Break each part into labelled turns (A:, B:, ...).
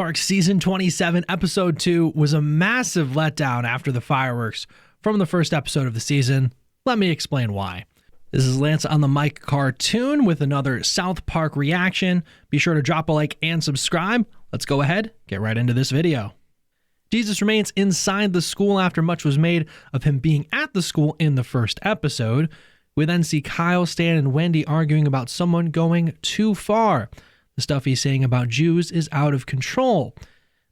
A: Park Season 27, Episode 2 was a massive letdown after the fireworks from the first episode of the season. Let me explain why. This is Lance on the Mic Cartoon with another South Park reaction. Be sure to drop a like and subscribe. Let's go ahead, get right into this video. Jesus remains inside the school after much was made of him being at the school in the first episode. We then see Kyle, Stan, and Wendy arguing about someone going too far. The stuff he's saying about Jews is out of control.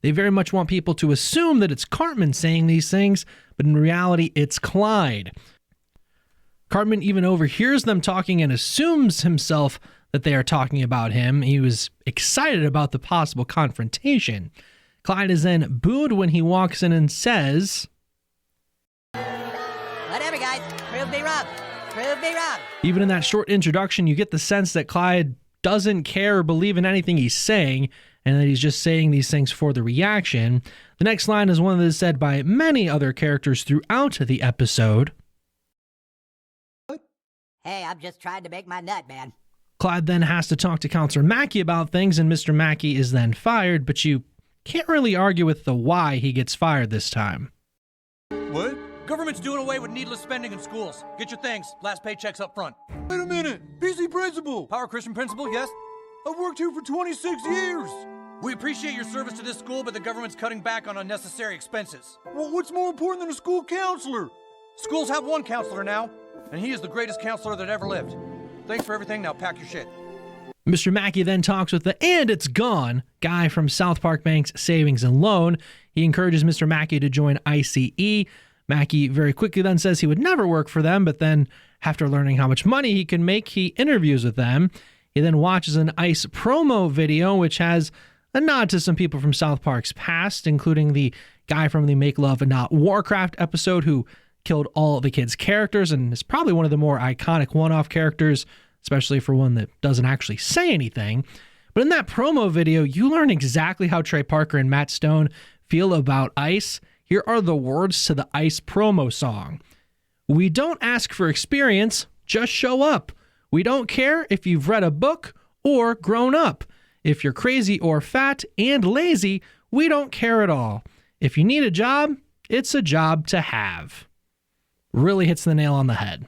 A: They very much want people to assume that it's Cartman saying these things, but in reality, it's Clyde. Cartman even overhears them talking and assumes himself that they are talking about him. He was excited about the possible confrontation. Clyde is then booed when he walks in and says,
B: "Whatever, guys. Prove me wrong. Prove me wrong."
A: Even in that short introduction, you get the sense that Clyde doesn't care or believe in anything he's saying, and that he's just saying these things for the reaction. The next line is one that is said by many other characters throughout the episode.
B: "Hey, I'm just trying to make my nut, man."
A: Clyde then has to talk to Counselor Mackey about things, and Mr. Mackey is then fired, but you can't really argue with the why he gets fired this time.
C: What? Government's doing away with needless spending in schools. Get your things. Last paychecks up front.
D: Wait a minute! PC Principal!
C: Power Christian Principal, yes?
D: I've worked here for 26 years!
C: We appreciate your service to this school, but the government's cutting back on unnecessary expenses.
D: Well, what's more important than a school counselor?
C: Schools have one counselor now, and he is the greatest counselor that ever lived. Thanks for everything. Now pack your shit.
A: Mr. Mackey then talks with the "and it's gone" guy from South Park Bank's Savings and Loan. He encourages Mr. Mackey to join ICE. Mackey very quickly then says he would never work for them, but then after learning how much money he can make, he interviews with them. He then watches an ICE promo video, which has a nod to some people from South Park's past, including the guy from the Make Love and Not Warcraft episode who killed all the kids' characters and is probably one of the more iconic one-off characters, especially for one that doesn't actually say anything. But in that promo video, you learn exactly how Trey Parker and Matt Stone feel about ICE. Here are the words to the ICE promo song. "We don't ask for experience, just show up. We don't care if you've read a book or grown up. If you're crazy or fat and lazy, we don't care at all. If you need a job, it's a job to have." Really hits the nail on the head.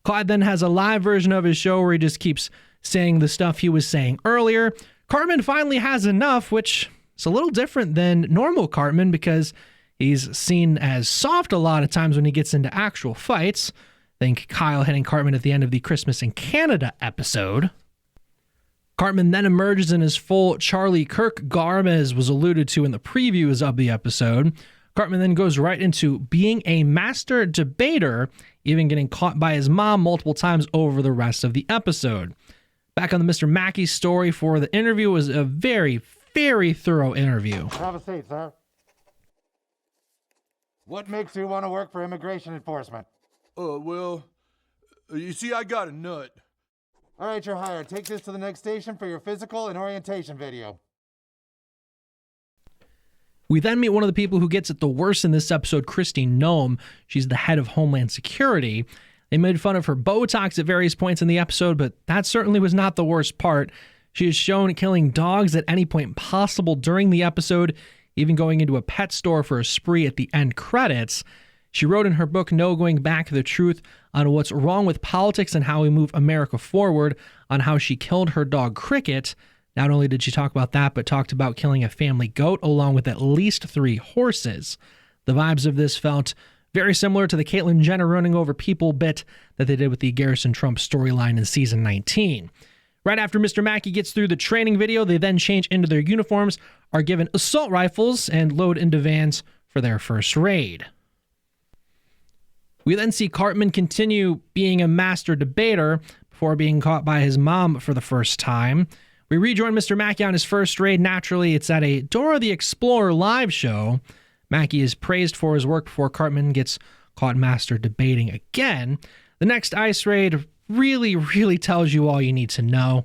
A: Clyde then has a live version of his show where he just keeps saying the stuff he was saying earlier. Cartman finally has enough, which is a little different than normal Cartman because he's seen as soft a lot of times when he gets into actual fights. Think Kyle hitting Cartman at the end of the Christmas in Canada episode. Cartman then emerges in his full Charlie Kirk garb, as was alluded to in the previews of the episode. Cartman then goes right into being a master debater, even getting caught by his mom multiple times over the rest of the episode. Back on the Mr. Mackey story for the interview was a very, very thorough interview.
E: Have a seat, sir. What makes you want to work for immigration enforcement?
D: You see, I got a nut.
E: All right, you're hired. Take this to the next station for your physical and orientation video.
A: We then meet one of the people who gets it the worst in this episode, Kristi Noem. She's the head of Homeland Security. They made fun of her Botox at various points in the episode, but that certainly was not the worst part. She is shown killing dogs at any point possible during the episode, even going into a pet store for a spree at the end credits. She wrote in her book, No Going Back, the truth on what's wrong with politics and how we move America forward, on how she killed her dog Cricket. Not only did she talk about that, but talked about killing a family goat along with at least 3 horses. The vibes of this felt very similar to the Caitlyn Jenner running over people bit that they did with the Garrison Trump storyline in season 19. Right after Mr. Mackey gets through the training video, they then change into their uniforms, are given assault rifles, and load into vans for their first raid. We then see Cartman continue being a master debater before being caught by his mom for the first time. We rejoin Mr. Mackey on his first raid. Naturally, it's at a Dora the Explorer live show. Mackey is praised for his work before Cartman gets caught master debating again. The next ICE raid really tells you all you need to know.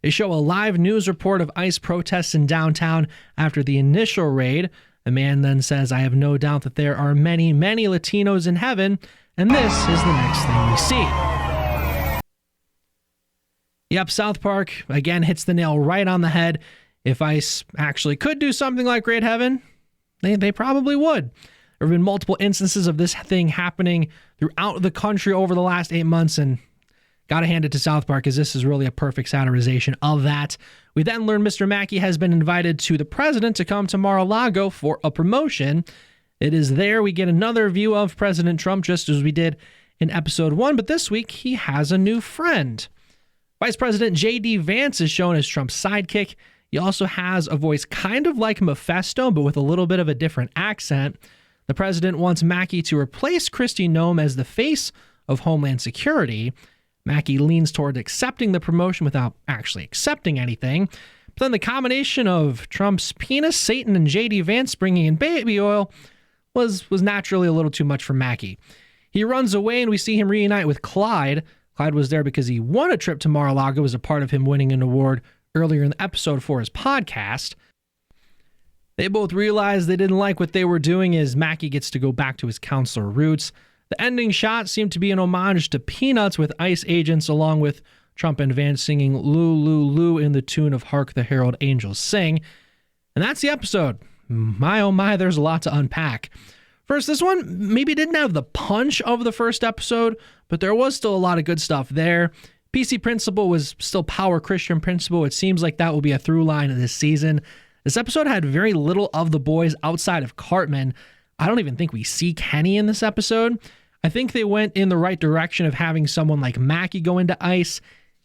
A: They show a live news report of ICE protests in downtown after the initial raid. The man then says, "I have no doubt that there are many Latinos in heaven," and this is the next thing we see. Yep, South Park again hits the nail right on the head. If ICE actually could do something like Great Heaven, they probably would. There have been multiple instances of this thing happening throughout the country over the last 8 months, and gotta hand it to South Park, because this is really a perfect satirization of that. We then learn Mr. Mackey has been invited to the president to come to Mar-a-Lago for a promotion. It is there we get another view of President Trump, just as we did in episode 1, but this week he has a new friend. Vice President J.D. Vance is shown as Trump's sidekick. He also has a voice kind of like Mephisto, but with a little bit of a different accent. The president wants Mackey to replace Kristi Noem as the face of Homeland Security. Mackey leans toward accepting the promotion without actually accepting anything. But then the combination of Trump's penis, Satan, and J.D. Vance bringing in baby oil was naturally a little too much for Mackey. He runs away, and we see him reunite with Clyde. Clyde was there because he won a trip to Mar-a-Lago as a part of him winning an award earlier in the episode for his podcast. They both realized they didn't like what they were doing, as Mackey gets to go back to his counselor roots. The ending shot seemed to be an homage to Peanuts, with ICE agents along with Trump and Vance singing Lou, Lou, Lou in the tune of Hark the Herald Angels Sing. And that's the episode. My oh my, there's a lot to unpack. First, this one maybe didn't have the punch of the first episode, but there was still a lot of good stuff there. PC Principle was still Power Christian Principle. It seems like that will be a through line of this season. This episode had very little of the boys outside of Cartman. I don't even think we see Kenny in this episode. I think they went in the right direction of having someone like Mackey go into ICE.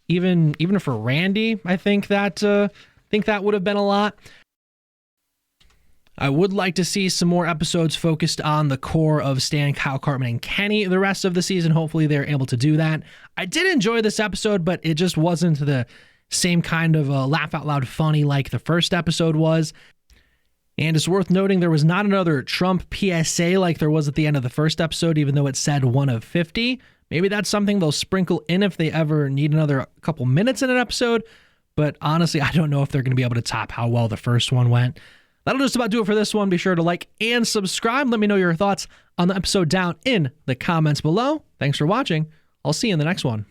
A: Even for Randy, I think that would have been a lot. I would like to see some more episodes focused on the core of Stan, Kyle, Cartman, and Kenny the rest of the season. Hopefully they're able to do that. I did enjoy this episode, but it just wasn't the same kind of laugh out loud funny like the first episode was. And it's worth noting there was not another Trump PSA like there was at the end of the first episode, even though it said 1 of 50. Maybe that's something they'll sprinkle in if they ever need another couple minutes in an episode. But honestly, I don't know if they're going to be able to top how well the first one went. That'll just about do it for this one. Be sure to like and subscribe. Let me know your thoughts on the episode down in the comments below. Thanks for watching. I'll see you in the next one.